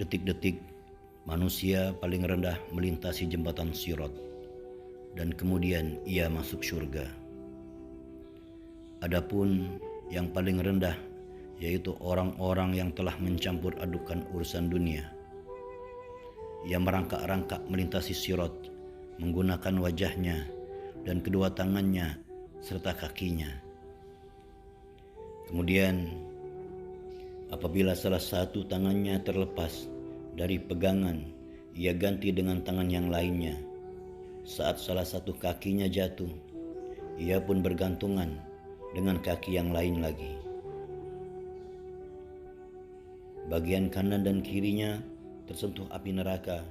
detik-detik manusia paling rendah melintasi jembatan Sirat dan kemudian ia masuk surga. Adapun yang paling rendah yaitu orang-orang yang telah mencampur adukan urusan dunia. Ia merangkak-rangkak melintasi Sirat menggunakan wajahnya dan kedua tangannya serta kakinya. Kemudian apabila salah satu tangannya terlepas dari pegangan, ia ganti dengan tangan yang lainnya. Saat salah satu kakinya jatuh, ia pun bergantungan dengan kaki yang lain lagi. Bagian kanan dan kirinya tersentuh api neraka,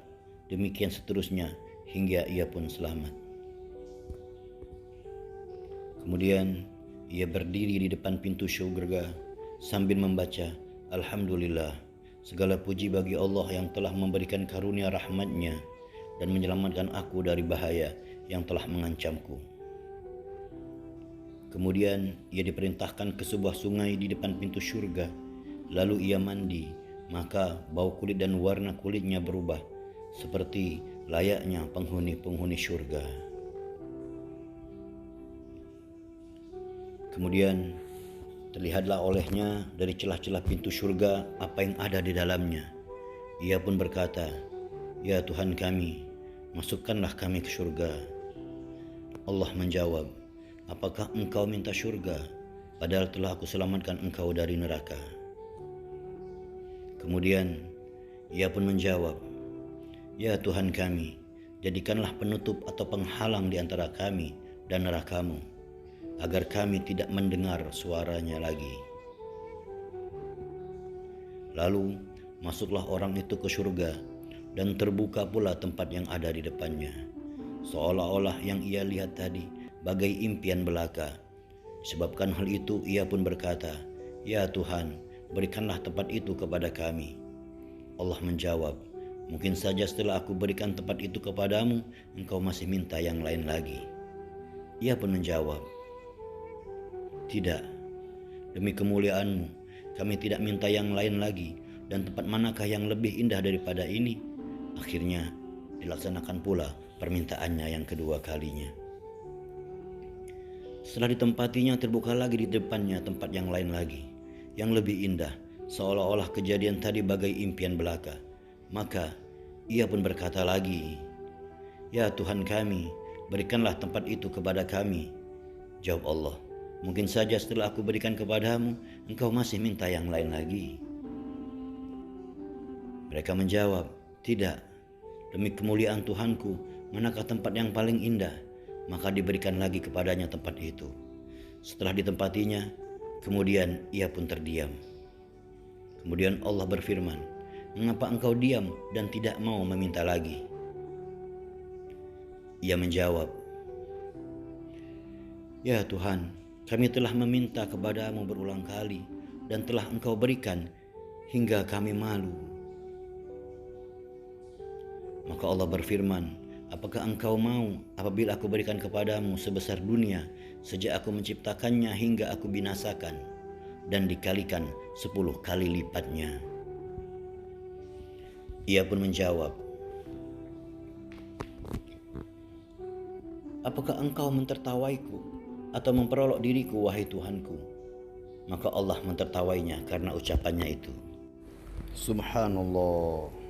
demikian seterusnya hingga ia pun selamat. Kemudian ia berdiri di depan pintu surga sambil membaca, Alhamdulillah, segala puji bagi Allah yang telah memberikan karunia rahmat-Nya dan menyelamatkan aku dari bahaya yang telah mengancamku. Kemudian ia diperintahkan ke sebuah sungai di depan pintu surga. Lalu ia mandi, maka bau kulit dan warna kulitnya berubah seperti layaknya penghuni-penghuni surga. Kemudian terlihatlah olehnya dari celah-celah pintu surga apa yang ada di dalamnya. Ia pun berkata, Ya Tuhan kami, masukkanlah kami ke surga. Allah menjawab, apakah engkau minta surga, padahal telah aku selamatkan engkau dari neraka? Kemudian ia pun menjawab, Ya Tuhan kami, jadikanlah penutup atau penghalang di antara kami dan neraka-Mu, agar kami tidak mendengar suaranya lagi. Lalu masuklah orang itu ke surga, dan terbuka pula tempat yang ada di depannya, seolah-olah yang ia lihat tadi bagai impian belaka. Disebabkan hal itu ia pun berkata, Ya Tuhan, berikanlah tempat itu kepada kami. Allah menjawab, mungkin saja setelah aku berikan tempat itu kepadamu, engkau masih minta yang lain lagi. Ia pun menjawab, Tidak, demi kemuliaan-Mu, kami tidak minta yang lain lagi, dan tempat manakah yang lebih indah daripada ini? Akhirnya dilaksanakan pula permintaannya yang kedua kalinya. Setelah ditempatinya, terbuka lagi di depannya tempat yang lain lagi, yang lebih indah, seolah-olah kejadian tadi bagai impian belaka. Maka ia pun berkata lagi, Ya Tuhan kami, berikanlah tempat itu kepada kami. Jawab Allah, mungkin saja setelah aku berikan kepadamu, engkau masih minta yang lain lagi. Mereka menjawab, Tidak, demi kemuliaan Tuhanku, manakah tempat yang paling indah? Maka diberikan lagi kepadanya tempat itu. Setelah ditempatinya, kemudian ia pun terdiam. Kemudian Allah berfirman, Mengapa engkau diam dan tidak mau meminta lagi? Ia menjawab, Ya Tuhan, kami telah meminta kepadamu berulang kali dan telah engkau berikan hingga kami malu. Maka Allah berfirman, apakah engkau mau apabila aku berikan kepadamu sebesar dunia sejak aku menciptakannya hingga aku binasakan dan dikalikan 10 kali lipatnya? Ia pun menjawab, apakah engkau mentertawaiku atau memperolok diriku, wahai Tuhanku? Maka Allah mentertawainya karena ucapannya itu. Subhanallah.